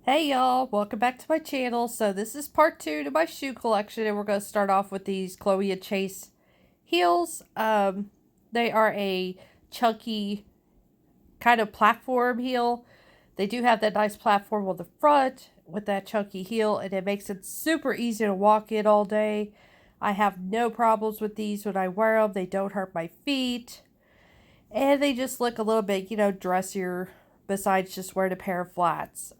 Hey y'all, welcome back to my channel. So this is part 2 to my shoe collection, and we're going to start off with these Chloe and Chase heels. They are a chunky kind of platform heel. They do have that nice platform on the front with that chunky heel, and it makes it super easy to walk in all day. I have no problems with these when I wear them. They don't hurt my feet, and they just look a little bit, dressier besides just wearing a pair of flats.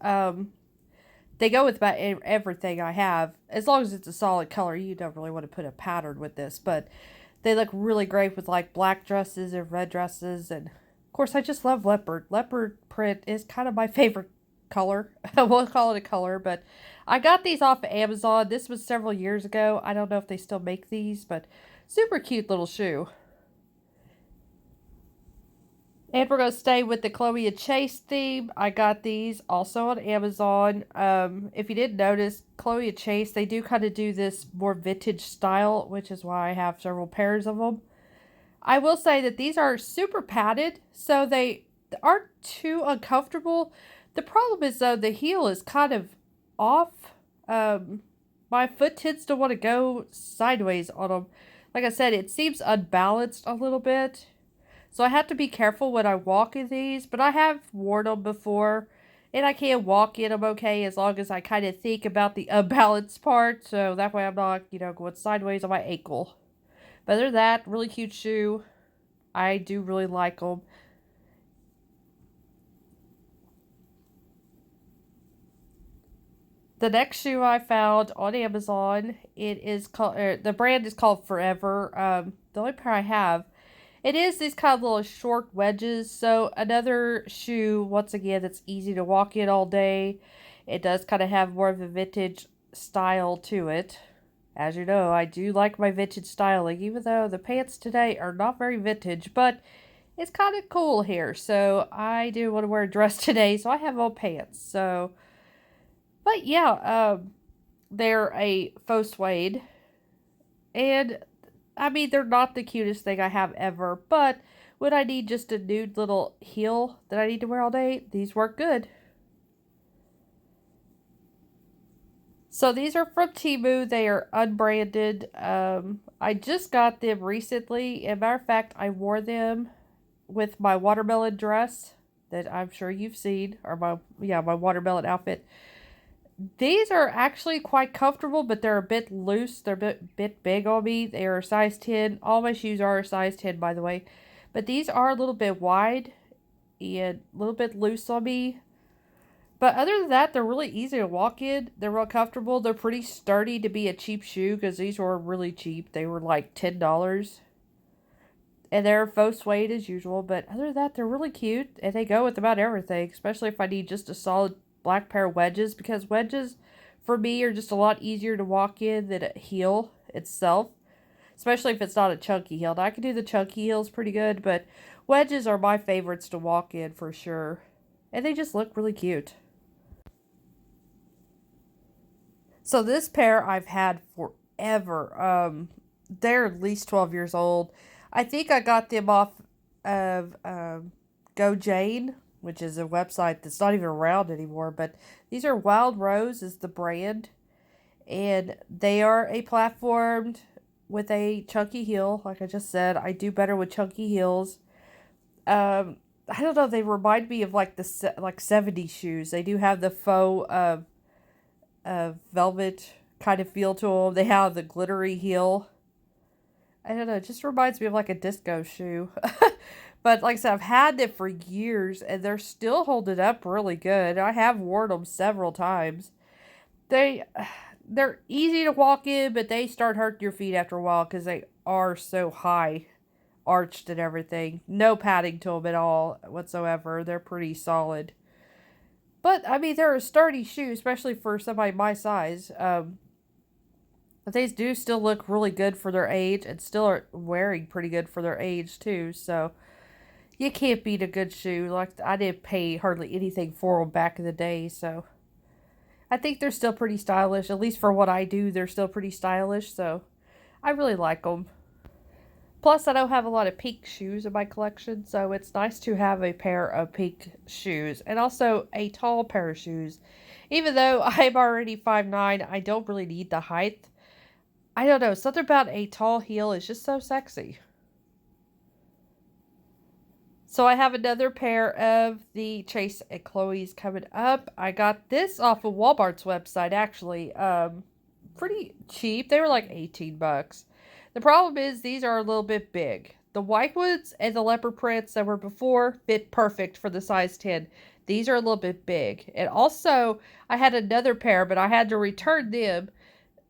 They go with about everything I have. As long as it's a solid color, you don't really want to put a pattern with this, but they look really great with like black dresses or red dresses. And of course, I just love leopard. Leopard print is kind of my favorite color. We'll call it a color, but I got these off of Amazon. This was several years ago. I don't know if they still make these, but super cute little shoe. And we're going to stay with the Chloe and Chase theme. I got these also on Amazon. If you didn't notice, Chloe and Chase, they do kind of do this more vintage style, which is why I have several pairs of them. I will say that these are super padded, so they aren't too uncomfortable. The problem is, though, the heel is kind of off. My foot tends to want to go sideways on them. Like I said, it seems unbalanced a little bit. So I have to be careful when I walk in these, but I have worn them before, and I can walk in them okay as long as I kind of think about the unbalanced part, so that way I'm not, going sideways on my ankle. But other than that, really cute shoe. I do really like them. The next shoe I found on Amazon, it is called, the brand is called Forever. The only pair I have. It is these kind of little short wedges. So another shoe, once again, that's easy to walk in all day. It does kind of have more of a vintage style to it. As you know, I do like my vintage styling, even though the pants today are not very vintage, but it's kind of cool here. So I do want to wear a dress today, so I have on pants. So, but yeah, they're a faux suede. And I mean, they're not the cutest thing I have ever, but when I need just a nude little heel that I need to wear all day, these work good. So these are from Temu. They are unbranded. I just got them recently. As a matter of fact, I wore them with my watermelon dress that I'm sure you've seen, or my watermelon outfit. These are actually quite comfortable, but they're a bit loose. They're a bit big on me. They are a size 10. All my shoes are a size 10, by the way. But these are a little bit wide and a little bit loose on me. But other than that, they're really easy to walk in. They're real comfortable. They're pretty sturdy to be a cheap shoe because these were really cheap. They were like $10. And they're faux suede as usual. But other than that, they're really cute. And they go with about everything, especially if I need just a solid black pair of wedges. Because wedges, for me, are just a lot easier to walk in than a heel itself. Especially if it's not a chunky heel. Now, I can do the chunky heels pretty good, but wedges are my favorites to walk in for sure. And they just look really cute. So this pair I've had forever. They're at least 12 years old. I think I got them off of Go Jane, which is a website that's not even around anymore. But these are Wild Rose is the brand, and they are a platformed with a chunky heel. Like I just said, I do better with chunky heels. I don't know. They remind me of like the like 70s shoes. They do have the faux velvet kind of feel to them. They have the glittery heel. I don't know. It just reminds me of like a disco shoe. But like I said, I've had them for years and they're still holding up really good. I have worn them several times. They they're easy to walk in, but they start hurting your feet after a while because they are so high, arched and everything. No padding to them at all whatsoever. They're pretty solid. But I mean, they're a sturdy shoe, especially for somebody my size. But they do still look really good for their age, and still are wearing pretty good for their age too. So you can't beat a good shoe. Like I didn't pay hardly anything for them back in the day, so I think they're still pretty stylish. At least for what I do, they're still pretty stylish. So I really like them. Plus, I don't have a lot of pink shoes in my collection, so it's nice to have a pair of pink shoes and also a tall pair of shoes. Even though I'm already 5'9", I don't really need the height. I don't know, something about a tall heel is just so sexy. So I have another pair of the Chase and Chloe's coming up. I got this off of Walmart's website, actually. Pretty cheap. They were like 18 bucks. The problem is these are a little bit big. The Whitewoods and the leopard prints that were before fit perfect for the size 10. These are a little bit big. And also, I had another pair, but I had to return them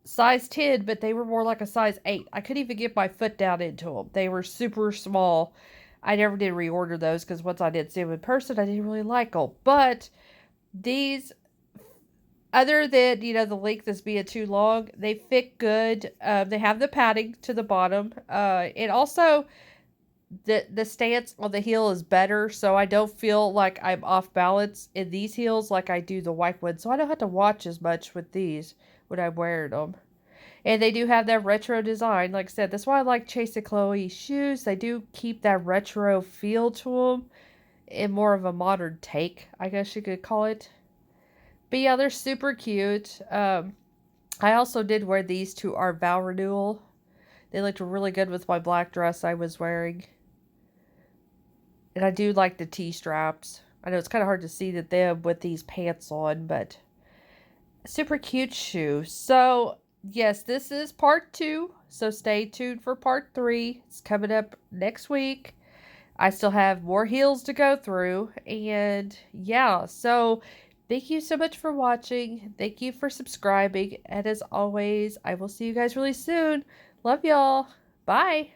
size 10, but they were more like a size 8. I couldn't even get my foot down into them. They were super small. I never did reorder those because once I did see them in person, I didn't really like them. But these, other than, the length is being too long, they fit good. They have the padding to the bottom. And also, the stance on the heel is better, so I don't feel like I'm off balance in these heels like I do the Whitewood. So I don't have to watch as much with these when I'm wearing them. And they do have that retro design. Like I said, that's why I like Chase and Chloe shoes. They do keep that retro feel to them in more of a modern take, I guess you could call it. But yeah, they're super cute. I also did wear these to our vow renewal. They looked really good with my black dress I was wearing. And I do like the T-straps. I know it's kind of hard to see them with these pants on, but super cute shoe. So, yes, this is part 2. So stay tuned for part 3. It's coming up next week. I still have more heels to go through. And yeah, so thank you so much for watching. Thank you for subscribing. And as always, I will see you guys really soon. Love y'all. Bye.